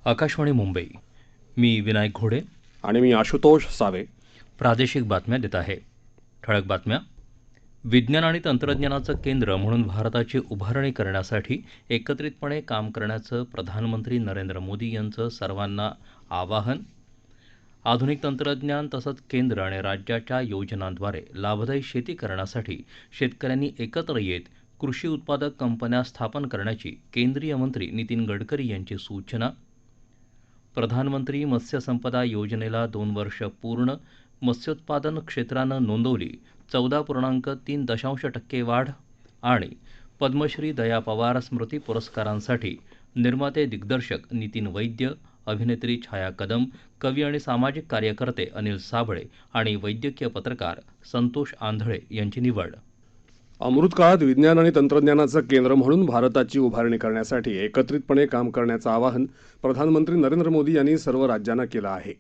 आकाशवाणी मुंबई. मी विनायक घोडे. आणि मी आशुतोष सावे. प्रादेशिक बातम्या देत आहे. ठळक बातम्या. विज्ञान आणि तंत्रज्ञानाचं केंद्र म्हणून भारताची उभारणी करण्यासाठी एकत्रितपणे काम करण्याचं प्रधानमंत्री नरेंद्र मोदी यांचं सर्वांना आवाहन. आधुनिक तंत्रज्ञान तसंच केंद्र आणि राज्याच्या योजनांद्वारे लाभदायी शेती करण्यासाठी शेतकऱ्यांनी एकत्र येत कृषी उत्पादक कंपन्या स्थापन करण्याची केंद्रीय मंत्री नितीन गडकरी यांची सूचना. प्रधानमंत्री मत्स्य संपदा योजनेला 2 वर्ष पूर्ण. मत्स्योत्पादन क्षेत्रानं नोंदवली 14.3% वाढ. आणि पद्मश्री दया पवार स्मृती पुरस्कारांसाठी निर्माते दिग्दर्शक नितीन वैद्य, अभिनेत्री छाया कदम, कवी आणि सामाजिक कार्यकर्ते अनिल साबळे आणि वैद्यकीय पत्रकार संतोष आंधळे यांची निवड. अमृतकाळात विज्ञान आणि तंत्रज्ञानाचं केंद्र म्हणून भारताची उभारणी करण्यासाठी एकत्रितपणे काम करण्याचं आवाहन प्रधानमंत्री नरेंद्र मोदी यांनी सर्व राज्यांना केलं आहे.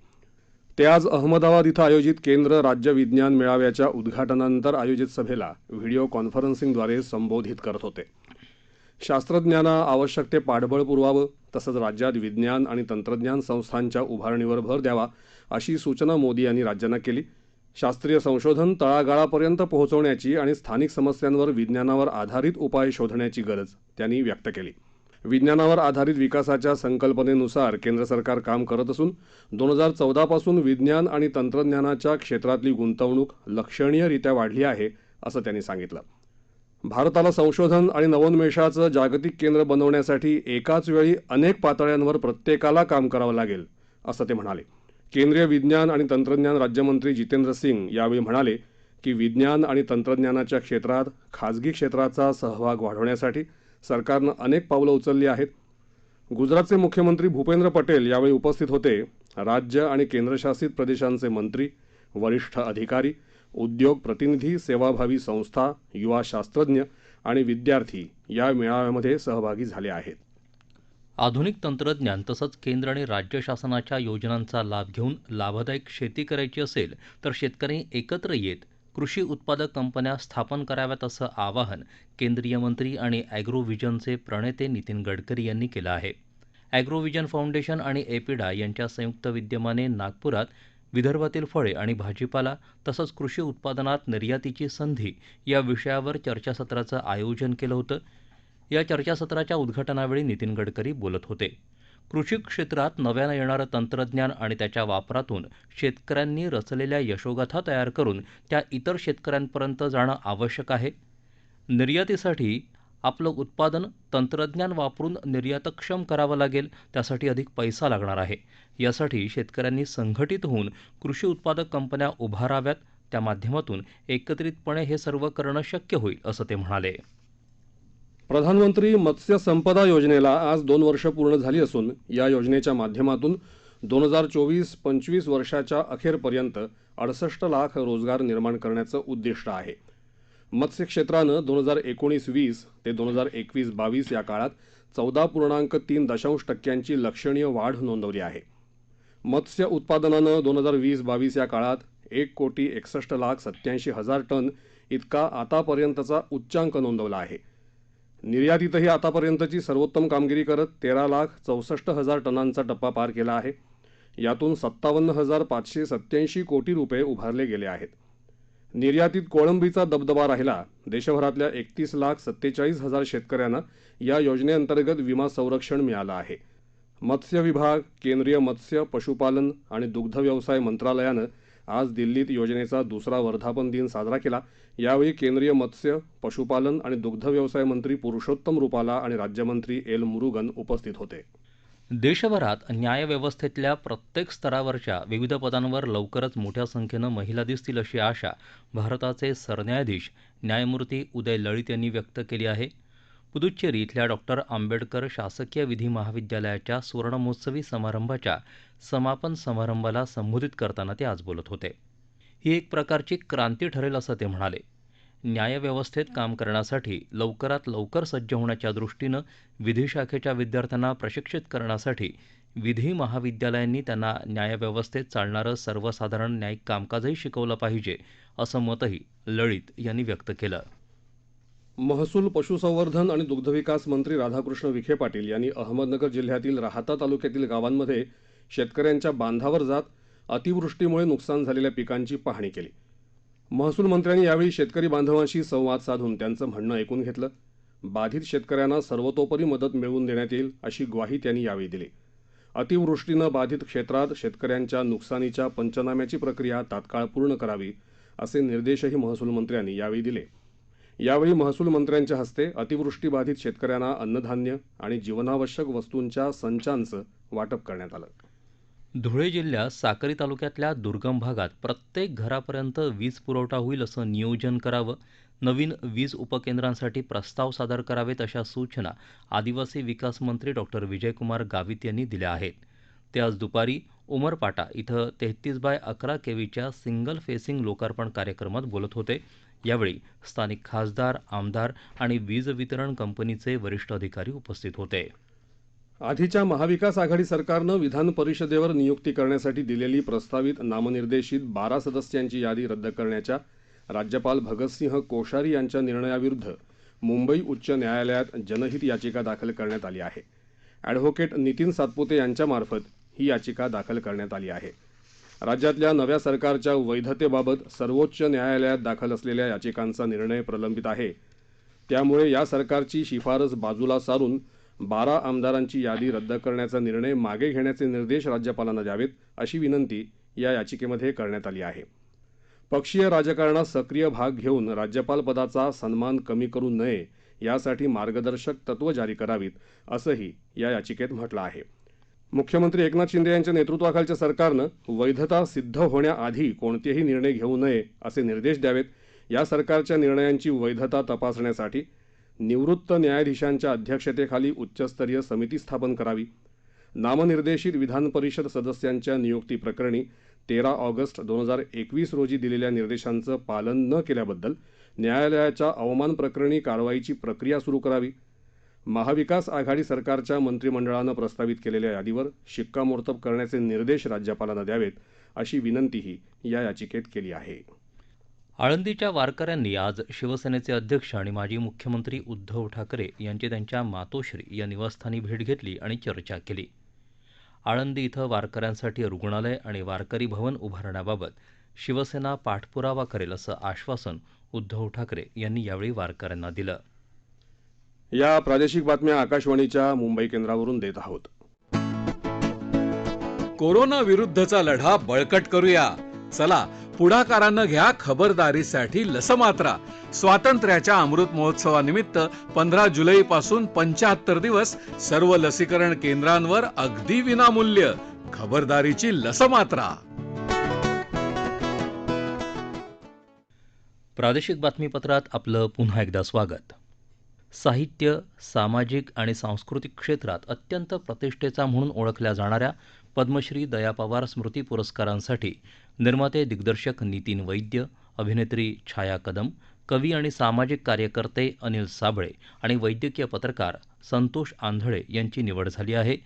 ते आज अहमदाबाद इथं आयोजित केंद्र राज्य विज्ञान मेळाव्याच्या उद्घाटनानंतर आयोजित सभेला व्हिडिओ कॉन्फरन्सिंगद्वारे संबोधित करत होते. शास्त्रज्ञांना आवश्यक ते पाठबळ पुरवावं तसंच राज्यात विज्ञान आणि तंत्रज्ञान संस्थांच्या उभारणीवर भर द्यावा अशी सूचना मोदी यांनी राज्यांना केली. शास्त्रीय संशोधन तळागाळापर्यंत पोहोचवण्याची आणि स्थानिक समस्यांवर विज्ञानावर आधारित उपाय शोधण्याची गरज त्यांनी व्यक्त केली. विज्ञानावर आधारित विकासाच्या संकल्पनेनुसार केंद्र सरकार काम करत असून 2014 पासून विज्ञान आणि तंत्रज्ञानाच्या क्षेत्रातली गुंतवणूक लक्षणीयरित्या वाढली आहे असं त्यांनी सांगितलं. भारताला संशोधन आणि नवोन्मेषाचं जागतिक केंद्र बनवण्यासाठी एकाच वेळी अनेक पातळ्यांवर प्रत्येकाला काम करावं लागेल असं ते म्हणाले. केंद्रीय विज्ञान आणि तंत्रज्ञान राज्यमंत्री जितेंद्र सिंग यावेळी म्हणाले की विज्ञान आणि तंत्रज्ञानाच्या क्षेत्रात खाजगी क्षेत्राचा सहभाग वाढवण्यासाठी सरकारनं अनेक पावलं उचलली आहेत. गुजरातचे मुख्यमंत्री भूपेंद्र पटेल यावेळी उपस्थित होते. राज्य आणि केंद्रशासित प्रदेशांचे मंत्री, वरिष्ठ अधिकारी, उद्योग प्रतिनिधी, सेवाभावी संस्था, युवा शास्त्रज्ञ आणि विद्यार्थी या मेळाव्यामध्ये सहभागी झाले आहेत. आधुनिक तंत्रज्ञान तसंच केंद्र आणि राज्य शासनाच्या योजनांचा लाभ घेऊन लाभदायक शेती करायची असेल तर शेतकऱ्यांनी एकत्र येत कृषी उत्पादक कंपन्या स्थापन कराव्यात असं आवाहन केंद्रीय मंत्री आणि ॲग्रोव्हिजनचे प्रणेते नितीन गडकरी यांनी केलं आहे. ॲग्रोव्हिजन फाउंडेशन आणि एपिडा यांच्या संयुक्त विद्यमाने नागपुरात विदर्भातील फळे आणि भाजीपाला तसंच कृषी उत्पादनात निर्यातीची संधी या विषयावर चर्चासत्राचं आयोजन केलं होतं. या चर्चासत्राच्या उद्घाटनावेळी नितीन गडकरी बोलत होते. कृषी क्षेत्रात नव्यानं येणारं तंत्रज्ञान आणि त्याच्या वापरातून शेतकऱ्यांनी रचलेल्या यशोगाथा तयार करून त्या इतर शेतकऱ्यांपर्यंत जाणं आवश्यक आहे. निर्यातीसाठी आपलं उत्पादन तंत्रज्ञान वापरून निर्यातक्षम करावं लागेल. त्यासाठी अधिक पैसा लागणार आहे. यासाठी शेतकऱ्यांनी संघटित होऊन कृषी उत्पादक कंपन्या उभाराव्यात. त्या माध्यमातून एकत्रितपणे हे सर्व करणं शक्य होईल असं ते म्हणाले. प्रधानमंत्री मत्स्य संपदा योजनेला आज 2 वर्ष पूर्ण झाली असून या योजनेच्या माध्यमातून 2024-25 वर्षाच्या अखेरपर्यंत 68 लाख रोजगार निर्माण करण्याचं उद्दिष्ट आहे. मत्स्य क्षेत्रानं 2019-20 ते 2021-22 या काळात 14.3% लक्षणीय वाढ नोंदवली आहे. मत्स्य उत्पादनानं 2020-22 या काळात 1,61,87,000 टन इतका आतापर्यंतचा उच्चांक नोंदवला आहे. निर्यातीतही आतापर्यंतची सर्वोत्तम कामगिरी करत 13,64,000 टनांचा टप्पा पार केला आहे. यातून 57,587 कोटी रुपये उभारले गेले आहेत. निर्यातीत कोळंबीचा दबदबा राहिला. देशभरातल्या 31,47,000 शेतकऱ्यांना या योजनेअंतर्गत विमा संरक्षण मिळालं आहे. मत्स्य विभाग, केंद्रीय मत्स्य, पशुपालन आणि दुग्ध व्यवसाय मंत्रालयानं आज दिल्लीत योजनेचा दुसरा वर्धापन दिन साजरा केला. यावेळी केंद्रीय मत्स्य, पशुपालन आणि दुग्ध व्यवसाय मंत्री पुरुषोत्तम रुपाला आणि राज्यमंत्री एल मुरुगन उपस्थित होते. देशभरात न्यायव्यवस्थेतल्या प्रत्येक स्तरावरच्या विविध पदांवर लवकरच मोठ्या संख्येनं महिला दिसतील अशी आशा भारताचे सरन्यायाधीश न्यायमूर्ती उदय लळित यांनी व्यक्त केली आहे. पुदुच्चेरी इथल्या डॉक्टर आंबेडकर शासकीय विधी महाविद्यालयाच्या सुवर्णमहोत्सवी समारंभाच्या समापन समारंभाला संबोधित करताना ते आज बोलत होते. ही एक प्रकारची क्रांती ठरेल असं ते म्हणाले. न्यायव्यवस्थेत काम करण्यासाठी लवकरात लवकर सज्ज होण्याच्या दृष्टीनं विधी शाखेच्या विद्यार्थ्यांना प्रशिक्षित करण्यासाठी विधी महाविद्यालयांनी त्यांना न्यायव्यवस्थेत चालणारं सर्वसाधारण न्यायिक कामकाजही शिकवलं पाहिजे असं मतही लळित यांनी व्यक्त केलं. महसूल, पशुसंवर्धन आणि दुग्धविकास मंत्री राधाकृष्ण विखे पाटील यांनी अहमदनगर जिल्ह्यातील राहाता तालुक्यातील गावांमध्ये शेतकऱ्यांच्या बांधावर जात अतिवृष्टीमुळे नुकसान झालेल्या पिकांची पाहणी केली. महसूल मंत्र्यांनी यावेळी शेतकरी बांधवांशी संवाद साधून त्यांचं म्हणणं ऐकून घेतलं. बाधित शेतकऱ्यांना सर्वतोपरी मदत मिळवून देण्यात येईल अशी ग्वाही त्यांनी यावेळी दिली. अतिवृष्टीनं बाधित क्षेत्रात शेतकऱ्यांच्या नुकसानीच्या पंचनाम्याची प्रक्रिया तात्काळ पूर्ण करावी असे निर्देशही महसूल मंत्र्यांनी यावेळी दिले. यावेळी महसूल मंत्र्यांच्या हस्ते अतिवृष्टीबाधित शेतकऱ्यांना अन्नधान्य आणि जीवनावश्यक वस्तूंच्या संचांचं वाटप करण्यात आलं. धुळे जिल्ह्यात साक्री तालुक्यातल्या दुर्गम भागात प्रत्येक घरापर्यंत वीज पुरवठा होईल असं नियोजन करावं, नवीन वीज उपकेंद्रांसाठी प्रस्ताव सादर करावेत अशा सूचना आदिवासी विकास मंत्री डॉक्टर विजयकुमार गावित यांनी दिल्या आहेत. ते आज दुपारी उमरपाटा इथं 33/11 केव्हीच्या सिंगल फेसिंग लोकार्पण कार्यक्रमात बोलत होते. यावेळी स्थानिक खासदार, आमदार आणि वीज वितरण कंपनीचे वरिष्ठ अधिकारी उपस्थित होते. आधीच्या महाविकास आघाडी सरकारनं विधान परिषदेवर नियुक्ती करण्यासाठी दिलेली प्रस्तावित नामनिर्देशित 12 सदस्यांची यादी रद्द करण्याच्या राज्यपाल भगतसिंह कोश्यारी यांच्या निर्णयाविरुद्ध मुंबई उच्च न्यायालयात जनहित याचिका दाखल करण्यात आली आहे. ॲडव्होकेट नितीन सातपुते यांच्यामार्फत ही याचिका दाखल करण्यात आली आहे. राज्यातल्या नव्या सरकारच्या वैधतेबाबत सर्वोच्च न्यायालयात दाखल असलेल्या याचिकांचा निर्णय प्रलंबित आहे. त्यामुळे या सरकारची शिफारस बाजूला सारून 12 आमदारांची यादी रद्द करण्याचा निर्णय मागे घेण्याचे निर्देश राज्यपालांना द्यावेत अशी विनंती या याचिकेमध्ये करण्यात आली आहे. पक्षीय राजकारणात सक्रिय भाग घेऊन राज्यपालपदाचा सन्मान कमी करू नये यासाठी मार्गदर्शक तत्त्व जारी करावीत असंही या याचिकेत म्हटलं आहे. मुख्यमंत्री एकनाथ शिंदे यांच्या नेतृत्वाखालच्या सरकारनं वैधता सिद्ध होण्याआधी कोणतेही निर्णय घेऊ नये असे निर्देश द्यावेत. या सरकारच्या निर्णयांची वैधता तपासण्यासाठी निवृत्त न्यायाधीशांच्या अध्यक्षतेखाली उच्चस्तरीय समिती स्थापन करावी. नामनिर्देशित विधान परिषद सदस्यांच्या नियुक्तीप्रकरणी 13 ऑगस्ट 2021 रोजी दिलेल्या निर्देशांचं पालन न केल्याबद्दल न्यायालयाच्या अवमान प्रकरणी कारवाईची प्रक्रिया सुरू करावी. महाविकास आघाडी सरकारच्या मंत्रिमंडळानं प्रस्तावित केलेल्या यादीवर शिक्कामोर्तब करण्याचे निर्देश राज्यपालांना द्यावेत अशी विनंतीही या याचिकेत केली आहे. आळंदीच्या वारकऱ्यांनी आज शिवसेनेचे अध्यक्ष आणि माजी मुख्यमंत्री उद्धव ठाकरे यांची त्यांच्या मातोश्री या निवासस्थानी भेट घेतली आणि चर्चा केली. आळंदी इथं वारकऱ्यांसाठी रुग्णालय आणि वारकरी भवन उभारण्याबाबत शिवसेना पाठपुरावा करेल असं आश्वासन उद्धव ठाकरे यांनी यावेळी वारकऱ्यांना दिलं. या प्रादेशिक बातम्या आकाशवाणीच्या मुंबई केंद्रावरून देत आहोत. कोरोना विरुद्धचा लढा बळकट करूया. चला, पुढाकारानं घ्या खबरदारीसाठी लसमात्रा. स्वातंत्र्याच्या अमृत महोत्सवानिमित्त 15 जुलैपासून 75 दिवस सर्व लसीकरण केंद्रांवर अगदी विनामूल्य खबरदारीची लसमात्रा. प्रादेशिक बातमीपत्रात आपलं पुन्हा एकदा स्वागत. साहित्य, सामाजिक आणि सांस्कृतिक क्षेत्रात अत्यंत प्रतिष्ठेचा म्हणून ओळखल्या जाणाऱ्या पद्मश्री दया पवार स्मृती पुरस्कारांसाठी निर्माते दिग्दर्शक नितीन वैद्य, अभिनेत्री छाया कदम, कवी आणि सामाजिक कार्यकर्ते अनिल साबळे आणि वैद्यकीय पत्रकार संतोष आंधळे यांची निवड झाली आहे.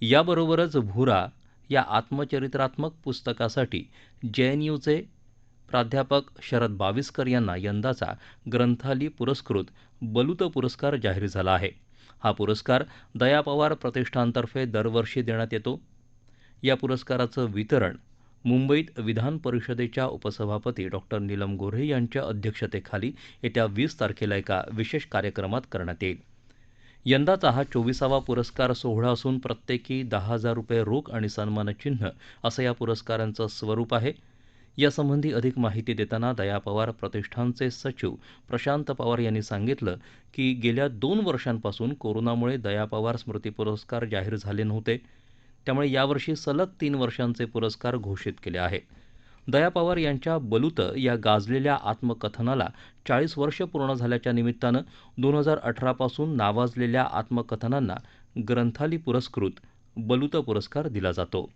याबरोबरच भुरा या आत्मचरित्रात्मक पुस्तकासाठी JNUचे प्राध्यापक शरद बाविस्कर यांना यंदाचा ग्रंथाली पुरस्कृत बलुत पुरस्कार जाहीर झाला आहे. हा पुरस्कार दया पवार प्रतिष्ठानतर्फे दरवर्षी देण्यात येतो. या पुरस्काराचं वितरण मुंबईत विधान परिषदेच्या उपसभापती डॉ. नीलम गोऱ्हे यांच्या अध्यक्षतेखाली येत्या 20 तारखेला एका विशेष कार्यक्रमात करण्यात येईल. यंदाचा हा 24वा पुरस्कार सोहळा असून प्रत्येकी 10,000 रुपये रोख आणि सन्मानचिन्ह असं या पुरस्कारांचं स्वरूप आहे. यासंबंधी अधिक माहिती देताना दया पवार प्रतिष्ठानचे सचिव प्रशांत पवार यांनी सांगितलं की गेल्या 2 वर्षांपासून कोरोनामुळे दया पवार स्मृती पुरस्कार जाहीर झाले नव्हते. त्यामुळे यावर्षी सलग 3 वर्षांचे पुरस्कार घोषित केले आहेत. दया पवार यांच्या बलुत या गाजलेल्या आत्मकथनाला 40 वर्ष पूर्ण झाल्याच्या निमित्तानं 2018 पासून नावाजलेल्या आत्मकथनांना ग्रंथाली पुरस्कृत बलुत पुरस्कार दिला जातो.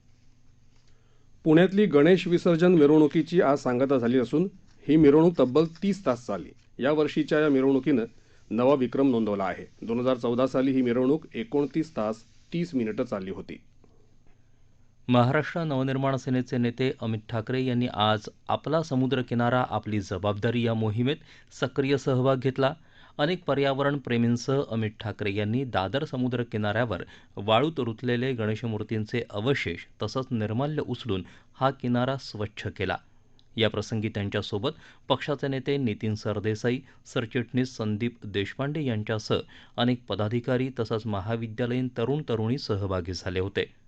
पुण्यातली गणेश विसर्जन मिरवणुकीची आज सांगता झाली असून ही मिरवणूक तब्बल 30 तास चालली. या वर्षीच्या या मिरवणुकीनं नवा विक्रम नोंदवला आहे. 2014 साली ही मिरवणूक 29 तास 30 मिनिटं चालली होती. महाराष्ट्र नवनिर्माण सेनेचे नेते अमित ठाकरे यांनी आज आपला समुद्रकिनारा आपली जबाबदारी या मोहिमेत सक्रिय सहभाग घेतला. अनेक पर्यावरणप्रेमींसह अमित ठाकरे यांनी दादर समुद्र किनाऱ्यावर वाळूत रुतलेले गणेशमूर्तींचे अवशेष तसंच निर्माल्य उचलून हा किनारा स्वच्छ केला. याप्रसंगी त्यांच्यासोबत पक्षाचे नेते नितीन सरदेसाई, सरचिटणीस संदीप देशपांडे यांच्यासह अनेक पदाधिकारी तसंच महाविद्यालयीन तरुण तरुणी सहभागी झाले होते.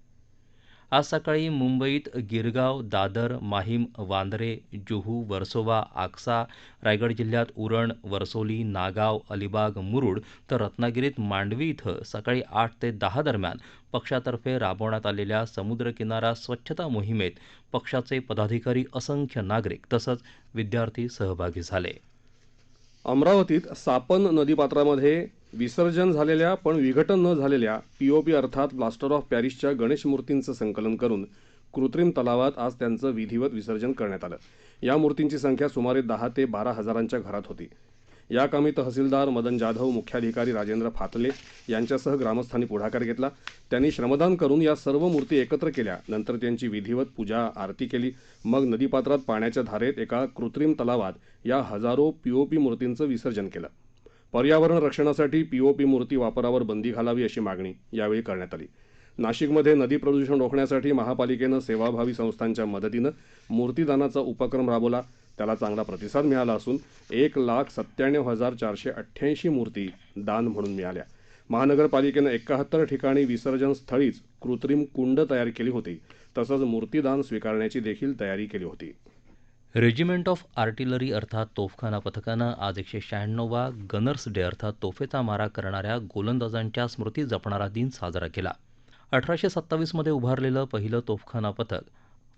आज सकाळी मुंबईत गिरगाव, दादर, माहीम, वांद्रे, जुहू, वर्सोवा, आक्सा, रायगड जिल्ह्यात उरण, वर्सोली, नागाव, अलिबाग, मुरुड तर रत्नागिरीत मांडवी इथं सकाळी 8 ते 10 दरम्यान पक्षातर्फे राबवण्यात आलेल्या समुद्रकिनारा स्वच्छता मोहिमेत पक्षाचे पदाधिकारी, असंख्य नागरिक तसंच विद्यार्थी सहभागी झाले. अमरावतीत सापन नदीपात्रामध्ये विसर्जन झालेल्या पण विघटन न झालेल्या पीओपी अर्थात प्लास्टर ऑफ पॅरिसच्या गणेश मूर्तींचं संकलन करून कृत्रिम तलावात आज त्यांचं विधिवत विसर्जन करण्यात आलं. या मूर्तींची संख्या सुमारे 10 ते 12 हजारांच्या घरात होती. या कामी तहसीलदार मदन जाधव, मुख्याधिकारी राजेंद्र फातले यांच्यासह ग्रामस्थांनी पुढाकार घेतला. त्यांनी श्रमदान करून या सर्व मूर्ती एकत्र केल्या. नंतर त्यांची विधिवत पूजा आरती केली. मग नदीपात्रात पाण्याच्या धारेत एका कृत्रिम तलावात या हजारो पीओपी मूर्तींचं विसर्जन केलं. पर्यावरण रक्षणासाठी पीओपी मूर्ती वापरावर बंदी घालावी अशी मागणी यावेळी करण्यात आली. नाशिकमध्ये नदी प्रदूषण रोखण्यासाठी महापालिकेनं सेवाभावी संस्थांच्या मदतीनं मूर्तीदानाचा उपक्रम राबवला. त्याला चांगला प्रतिसाद मिळाला असून 1,97,488 मूर्ती दान म्हणून मिळाल्या. महानगरपालिकेनं 71 ठिकाणी विसर्जन स्थळीच कृत्रिम कुंड तयार केली होती. तसंच मूर्तीदान स्वीकारण्याची देखील तयारी केली होती. रेजिमेंट ऑफ आर्टिलरी अर्थात तोफखाना पथकानं आज 196वा गनर्स डे अर्थात तोफेचा मारा करणाऱ्या गोलंदाजांच्या स्मृती जपणारा दिन साजरा केला. 1827मध्ये उभारलेलं पहिलं तोफखाना पथक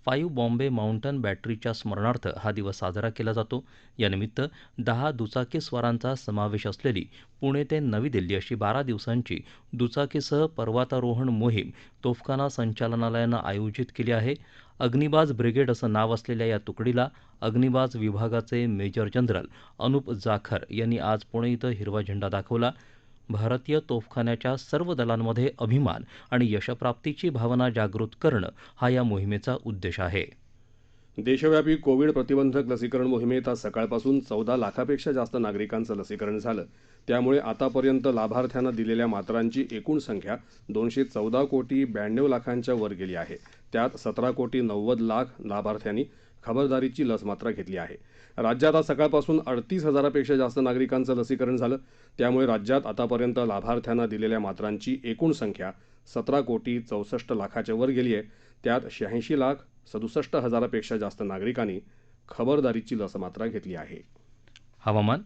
5 बॉम्बे माउंटन बॅटरीच्या स्मरणार्थ हा दिवस साजरा केला जातो. यानिमित्त 10 दुचाकीस्वारांचा समावेश असलेली पुणे ते नवी दिल्ली अशी 12 दिवसांची दुचाकीसह पर्वतारोहण मोहीम तोफखाना संचालनालयानं आयोजित केली आहे. अग्निबाज ब्रिगेड असं नाव असलेल्या या तुकडीला अग्निबाज विभागाचे मेजर जनरल अनुप जाखर यांनी आज पुणे इथं हिरवा झेंडा दाखवला. भारतीय तोफखान्याच्या सर्व दलांमध्ये अभिमान आणि यशप्राप्तीची भावना जागृत करणं हा या मोहिमेचा उद्देश आहे. देशव्यापी कोविड प्रतिबंधक लसीकरण मोहिमेत आज सकाळपासून 14 लाखापेक्षा जास्त नागरिकांचं लसीकरण झालं. त्यामुळे आतापर्यंत लाभार्थ्यांना दिलेल्या मात्रांची एकूण संख्या 214 कोटी 92 लाखांच्या वर गेली आहे. त्यात 17 कोटी 90 लाख लाभार्थ्यांनी खबरदारीची लस मात्रा घेतली आहे. राज्यात आज सकाळपासून 38 हजारापेक्षा जास्त नागरिकांचं लसीकरण झालं. त्यामुळे राज्यात आतापर्यंत लाभार्थ्यांना दिलेल्या मात्रांची एकूण संख्या 17 कोटी 64 लाखाच्या वर गेली आहे. त्यात 86 लाख 67 हजारापेक्षा जास्त नागरिकांनी खबरदारीची लस मात्रा घेतली आहे. हवामान.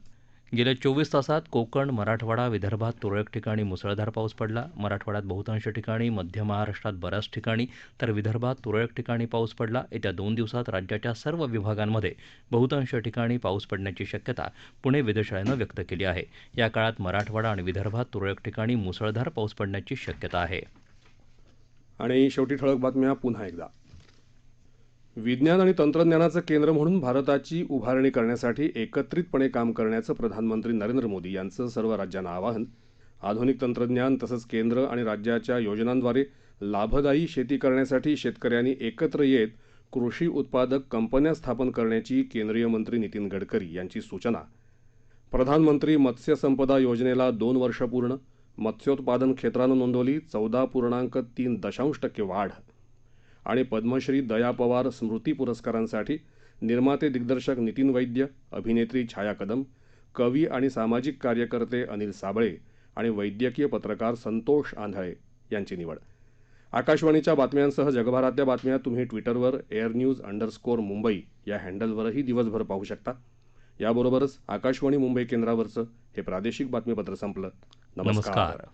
गेल्या 24 तासात कोकण, मराठवाडा, विदर्भात तुरळक ठिकाणी मुसळधार पाऊस पडला. मराठवाड्यात बहुतांश ठिकाणी, मध्य महाराष्ट्रात बऱ्याच ठिकाणी तर विदर्भात तुरळक ठिकाणी पाऊस पडला. येत्या 2 दिवसात राज्याच्या सर्व विभागांमध्ये बहुतांश ठिकाणी पाऊस पडण्याची शक्यता पुणे वेधशाळेनं व्यक्त केली आहे. या काळात मराठवाडा आणि विदर्भात तुरळक ठिकाणी मुसळधार पाऊस पडण्याची शक्यता आहे. आणि शेवटी ठळक बातम्या पुन्हा एकदा. विज्ञान आणि तंत्रज्ञानाचं केंद्र म्हणून भारताची उभारणी करण्यासाठी एकत्रितपणे काम करण्याचं प्रधानमंत्री नरेंद्र मोदी यांचं सर्व राज्यांना आवाहन. आधुनिक तंत्रज्ञान तसंच केंद्र आणि राज्याच्या योजनांद्वारे लाभदायी शेती करण्यासाठी शेतकऱ्यांनी एकत्र येत कृषी उत्पादक कंपन्या स्थापन करण्याची केंद्रीय मंत्री नितीन गडकरी यांची सूचना. प्रधानमंत्री मत्स्य संपदा योजनेला 2 वर्ष पूर्ण. मत्स्योत्पादन क्षेत्रानं नोंदवली 14.3% वाढ. आणि पद्मश्री दया पवार स्मृती पुरस्कारांसाठी निर्माते दिग्दर्शक नितीन वैद्य, अभिनेत्री छाया कदम, कवी आणि सामाजिक कार्यकर्ते अनिल साबळे आणि वैद्यकीय पत्रकार संतोष आंधळे यांची निवड. आकाशवाणीच्या बातम्यांसह जगभरातल्या बातम्या तुम्ही ट्विटरवर airnews_मुंबई या हँडलवरही दिवसभर पाहू शकता. याबरोबरच आकाशवाणी मुंबई केंद्रावरचं हे प्रादेशिक बातमीपत्र संपलं. नमस्कार.